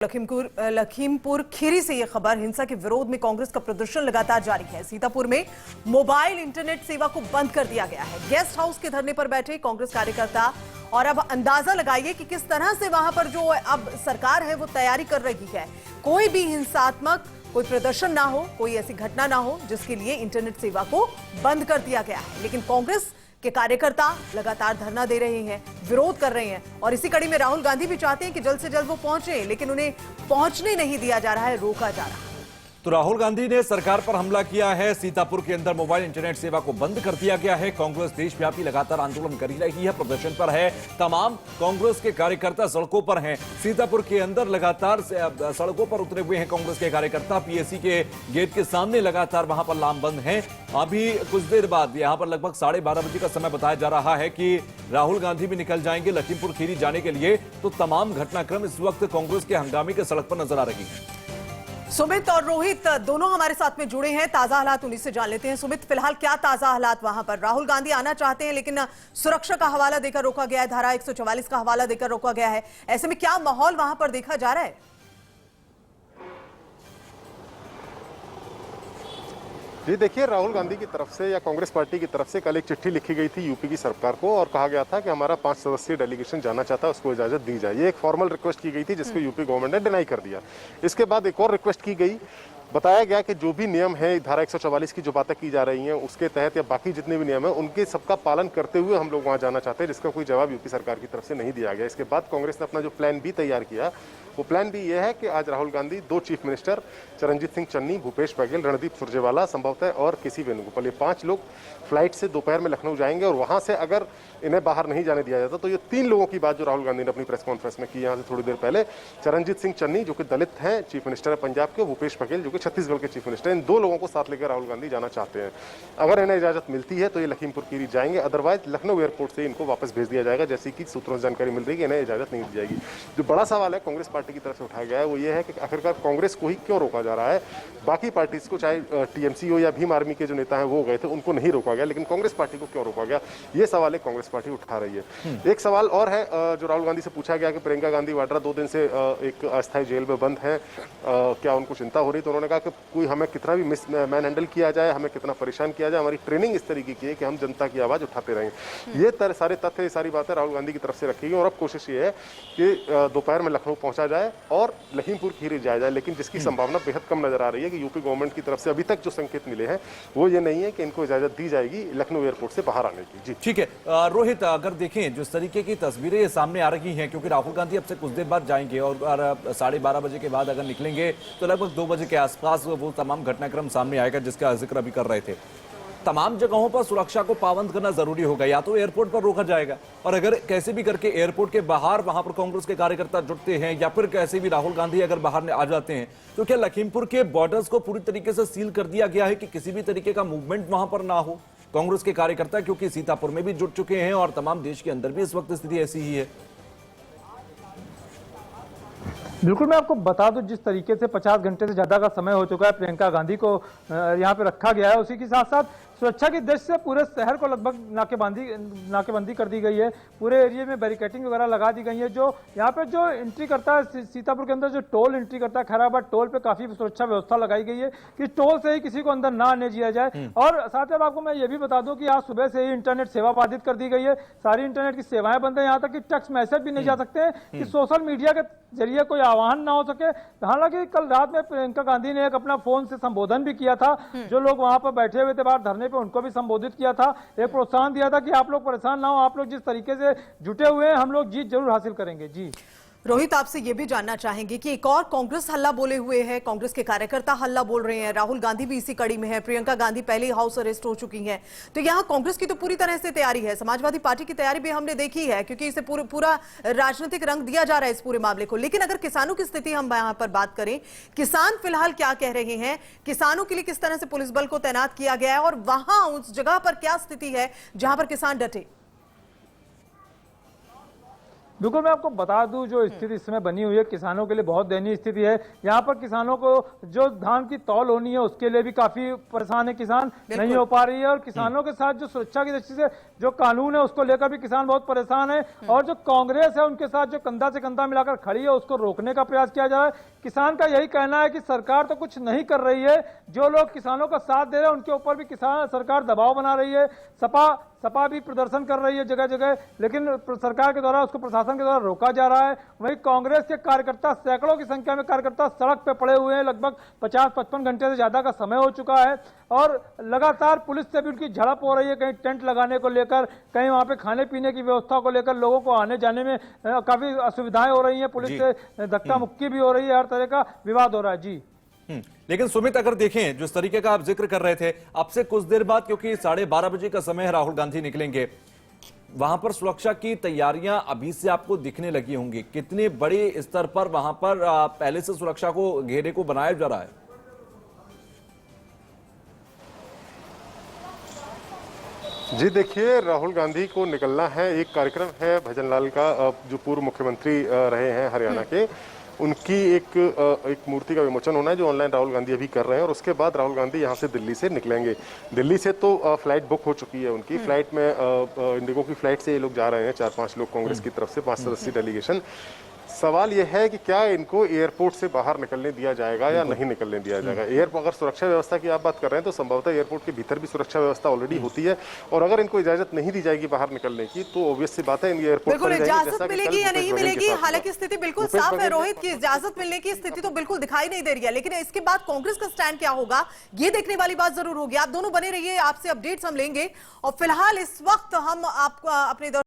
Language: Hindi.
लखीमपुर खीरी से यह खबर। हिंसा के विरोध में कांग्रेस का प्रदर्शन लगातार जारी है। सीतापुर में मोबाइल इंटरनेट सेवा को बंद कर दिया गया है। गेस्ट हाउस के धरने पर बैठे कांग्रेस कार्यकर्ता, और अब अंदाजा लगाइए कि किस तरह से वहां पर जो अब सरकार है वो तैयारी कर रही है। कोई भी हिंसात्मक कोई प्रदर्शन ना हो, कोई ऐसी घटना ना हो जिसके लिए इंटरनेट सेवा को बंद कर दिया गया है। लेकिन कांग्रेस के कार्यकर्ता लगातार धरना दे रहे हैं, विरोध कर रहे हैं, और इसी कड़ी में राहुल गांधी भी चाहते हैं कि जल्द से जल्द वो पहुंचे, लेकिन उन्हें पहुंचने नहीं दिया जा रहा है, रोका जा रहा है। तो राहुल गांधी ने सरकार पर हमला किया है। सीतापुर के अंदर मोबाइल इंटरनेट सेवा को बंद कर दिया गया है। कांग्रेस देशव्यापी लगातार आंदोलन कर रही है, प्रदर्शन पर है। तमाम कांग्रेस के कार्यकर्ता सड़कों पर हैं। सीतापुर के अंदर लगातार सड़कों पर उतरे हुए हैं कांग्रेस के कार्यकर्ता। पीएससी के गेट के सामने लगातार वहां पर लामबंद हैं। अभी कुछ देर बाद यहां पर लगभग 12:30 बजे का समय बताया जा रहा है कि राहुल गांधी भी निकल जाएंगे लखीमपुर खीरी जाने के लिए। तो तमाम घटनाक्रम इस वक्त कांग्रेस के हंगामे के सड़क पर नजर आ रही है। सुमित और रोहित दोनों हमारे साथ में जुड़े हैं, ताजा हालात उन्हीं से जान लेते हैं। सुमित, फिलहाल क्या ताजा हालात वहां पर? राहुल गांधी आना चाहते हैं लेकिन सुरक्षा का हवाला देकर रोका गया है, धारा 144 का हवाला देकर रोका गया है। ऐसे में क्या माहौल वहां पर देखा जा रहा है? जी देखिए, राहुल गांधी की तरफ से या कांग्रेस पार्टी की तरफ से कल एक चिट्ठी लिखी गई थी यूपी की सरकार को, और कहा गया था कि हमारा 5 सदस्यीय डेलीगेशन जाना चाहता है, उसको इजाजत दी जाए। ये एक फॉर्मल रिक्वेस्ट की गई थी जिसको यूपी गवर्नमेंट ने डिनाई कर दिया। इसके बाद एक और रिक्वेस्ट की गई, बताया गया कि जो भी नियम है धारा 144 की जो बातें की जा रही हैं उसके तहत या बाकी जितने भी नियम हैं उनके सबका पालन करते हुए हम लोग वहां जाना चाहते हैं, जिसका कोई जवाब यूपी सरकार की तरफ से नहीं दिया गया। इसके बाद कांग्रेस ने अपना जो प्लान बी तैयार किया, वो प्लान बी ये है कि आज राहुल गांधी 2 चीफ मिनिस्टर चरणजीत सिंह चन्नी, भूपेश बघेल, रणदीप सुरजेवाला संभवतः और केसी वेणुगोपाल, ये 5 लोग फ्लाइट से दोपहर में लखनऊ जाएंगे। और वहां से अगर इन्हें बाहर नहीं जाने दिया जाता तो ये 3 लोगों की बात जो राहुल गांधी ने अपनी प्रेस कॉन्फ्रेंस में की यहाँ से थोड़ी देर पहले, चरणजीत सिंह चन्नी जो कि दलित हैं, चीफ मिनिस्टर है पंजाब के, भूपेश बघेल जो कि छत्तीसगढ़ के चीफ मिनिस्टर, इन 2 लोगों को साथ लेकर राहुल गांधी जाना चाहते हैं। अगर इन्हें इजाजत मिलती है तो ये लखीमपुर खीरी जाएंगे, अदरवाइज लखनऊ एयरपोर्ट से इनको वापस भेज दिया जाएगा, जैसे कि सूत्रों से जानकारी मिल रही है कि इन्हें इजाजत नहीं दी जाएगी। जो बड़ा सवाल है कांग्रेस पार्टी की तरफ से उठाया गया है वो ये है कि आखिरकार कांग्रेस को ही क्यों रोका जा रहा है। बाकी पार्टीज को, चाहे टीएमसी हो या भीम आर्मी के जो नेता हैं वो गए थे, उनको नहीं रोका गया, लेकिन कांग्रेस पार्टी को क्यों रोका गया, ये सवाल है कांग्रेस पार्टी उठा रही है। एक सवाल और है जो राहुल गांधी से पूछा गया कि प्रियंका गांधी वाड्रा 2 दिन से एक अस्थायी जेल में बंद है, क्या उनको चिंता हो रही? तो उन्होंने कहा कि कोई हमें कितना भी मैन हैंडल किया जाए, हमें कितना परेशान किया जाए, हमारी ट्रेनिंग इस तरीके की है कि हम जनता की आवाज उठाते रहेंगे। ये सारे तथ्य, सारी बातें राहुल गांधी की तरफ से रखी गई। और अब कोशिश ये है कि दोपहर में लखनऊ पहुंचा जाए और लखीमपुर खीरी जाया जाए, लेकिन जिसकी संभावना बेहद कम नजर आ रही है कि यूपी गवर्नमेंट की तरफ से अभी तक जो संकेत मिले हैं वो ये नहीं है कि इनको इजाजत दी जाएगी लखनऊ एयरपोर्ट से बाहर आने की। जी ठीक है रोहित, अगर देखें जिस तरीके की तस्वीरें सामने आ रही हैं, क्योंकि राहुल गांधी अब से कुछ देर बाद जाएंगे और 12:30 बजे के बाद अगर निकलेंगे तो लगभग 2 बजे के आसपास वो तमाम घटनाक्रम सामने आएगा जिसका जिक्र अभी कर रहे थे। तमाम जगहों पर सुरक्षा को पाबंद करना जरूरी होगा, या तो एयरपोर्ट पर रोका जाएगा, और अगर कैसे भी करके एयरपोर्ट के बाहर वहां पर कांग्रेस के कार्यकर्ता जुटते हैं, या फिर कैसे भी राहुल गांधी अगर बाहर आ जाते हैं, तो क्या लखीमपुर के बॉर्डर्स को पूरी तरीके से सील कर दिया गया है कि किसी भी तरीके का मूवमेंट वहां पर ना हो? कांग्रेस के कार्यकर्ता क्योंकि सीतापुर में भी जुट चुके हैं और तमाम देश के अंदर भी इस वक्त स्थिति ऐसी ही है। बिल्कुल, मैं आपको बता दूं, जिस तरीके से 50 घंटे से ज्यादा का समय हो चुका है प्रियंका गांधी को यहाँ पे रखा गया है, उसी के साथ साथ सुरक्षा की दृष्टि से पूरे शहर को लगभग नाकेबंदी कर दी गई है। पूरे एरिया में बैरिकेटिंग वगैरह लगा दी गई है। जो यहाँ पे जो एंट्री करता है सीतापुर के अंदर, जो टोल एंट्री करता है खैराबाद टोल पे काफी सुरक्षा व्यवस्था लगाई गई है कि टोल से ही किसी को अंदर ना आने दिया जाए। और साथ ही आपको मैं ये भी बता दूं कि आज सुबह से ही इंटरनेट सेवा बाधित कर दी गई है, सारी इंटरनेट की सेवाएं बंद है। यहाँ तक कि टेक्स्ट मैसेज भी नहीं जा सकते हैं कि सोशल मीडिया के जरिए कोई आह्वान ना हो सके। हालांकि कल रात में प्रियंका गांधी ने एक अपना फोन से संबोधन भी किया था, जो लोग वहां पर बैठे हुए थे बाहर धरने पे उनको भी संबोधित किया था, एक प्रोत्साहन दिया था कि आप लोग परेशान ना हो, आप लोग जिस तरीके से जुटे हुए हैं हम लोग जीत जरूर हासिल करेंगे। जी रोहित, आपसे यह भी जानना चाहेंगे कि एक और कांग्रेस हल्ला बोले हुए है, कांग्रेस के कार्यकर्ता हल्ला बोल रहे हैं, राहुल गांधी भी इसी कड़ी में है, प्रियंका गांधी पहले ही हाउस अरेस्ट हो चुकी हैं, तो यहाँ कांग्रेस की तो पूरी तरह से तैयारी है, समाजवादी पार्टी की तैयारी भी हमने देखी है, क्योंकि इसे पूरा राजनीतिक रंग दिया जा रहा है इस पूरे मामले को। लेकिन अगर किसानों की स्थिति हम यहाँ पर बात करें, किसान फिलहाल क्या कह रहे हैं, किसानों के लिए किस तरह से पुलिस बल को तैनात किया गया है, और वहां उस जगह पर क्या स्थिति है जहां पर किसान डटे? बिल्कुल, मैं आपको बता दूं, जो स्थिति इस समय बनी हुई है किसानों के लिए बहुत दयनीय स्थिति है। यहाँ पर किसानों को जो धान की तौल होनी है उसके लिए भी काफी परेशान है, किसान नहीं हो पा रही है। और किसानों के साथ जो सुरक्षा की दृष्टि से जो कानून है उसको लेकर भी किसान बहुत परेशान है, और जो कांग्रेस है उनके साथ जो कंधा से कंधा मिलाकर खड़ी है उसको रोकने का प्रयास किया जा रहा है। किसान का यही कहना है कि सरकार तो कुछ नहीं कर रही है, जो लोग किसानों का साथ दे रहे हैं उनके ऊपर भी किसान सरकार दबाव बना रही है। सपा भी प्रदर्शन कर रही है जगह जगह, लेकिन सरकार के द्वारा उसको प्रशासन के द्वारा रोका जा रहा है। वहीं कांग्रेस के कार्यकर्ता, सैकड़ों की संख्या में कार्यकर्ता सड़क पे पड़े हुए हैं, लगभग 50-55 घंटे से ज्यादा का समय हो चुका है, और लगातार पुलिस से भी उनकी झड़प हो रही है, कहीं टेंट लगाने को लेकर, कहीं वहां पे खाने पीने की व्यवस्था को लेकर, लोगों को आने जाने में काफी असुविधाएं हो रही है, पुलिस से धक्का मुक्की भी हो रही है, हर तरह का विवाद हो रहा है। जी लेकिन सुमित, अगर देखें जिस तरीके का आप जिक्र कर रहे थे, अब से कुछ देर बाद, क्योंकि 12:30 बजे का समय है, राहुल गांधी निकलेंगे, वहां पर सुरक्षा की तैयारियां अभी से आपको दिखने लगी होंगी। कितने बड़े स्तर पर वहां पर पहले से सुरक्षा को, घेरे को बनाया जा रहा है? जी देखिए, राहुल गांधी को निकलना है, एक कार्यक्रम है भजनलाल का, जो पूर्व मुख्यमंत्री रहे हैं हरियाणा के, उनकी एक मूर्ति का विमोचन होना है, जो ऑनलाइन राहुल गांधी अभी कर रहे हैं, और उसके बाद राहुल गांधी यहां से दिल्ली से निकलेंगे। दिल्ली से तो फ्लाइट बुक हो चुकी है उनकी, फ्लाइट में इंडिगो की फ्लाइट से ये लोग जा रहे हैं, 4-5 लोग कांग्रेस की तरफ से, 5 सदस्यीय डेलीगेशन। सवाल यह है कि क्या इनको एयरपोर्ट से बाहर निकलने दिया जाएगा या नहीं निकलने दिया जाएगा। एयरपोर्ट, अगर सुरक्षा व्यवस्था की आप बात कर रहे हैं तो संभवतः एयरपोर्ट के भीतर भी सुरक्षा व्यवस्था ऑलरेडी होती है, और अगर इनको इजाजत नहीं दी जाएगी बाहर निकलने की तो ऑब्वियस सी बात है इन एयरपोर्ट बिल्कुल इजाजत मिलेगी या नहीं मिलेगी, हालांकि स्थिति बिल्कुल साफ है रोहित की इजाजत मिलने की स्थिति तो बिल्कुल दिखाई नहीं दे रही है, लेकिन इसके बाद कांग्रेस का स्टैंड क्या होगा ये देखने वाली बात जरूर होगी। आप दोनों बने रहिए, आपसे अपडेट्स हम लेंगे, और फिलहाल इस वक्त हम आपको अपने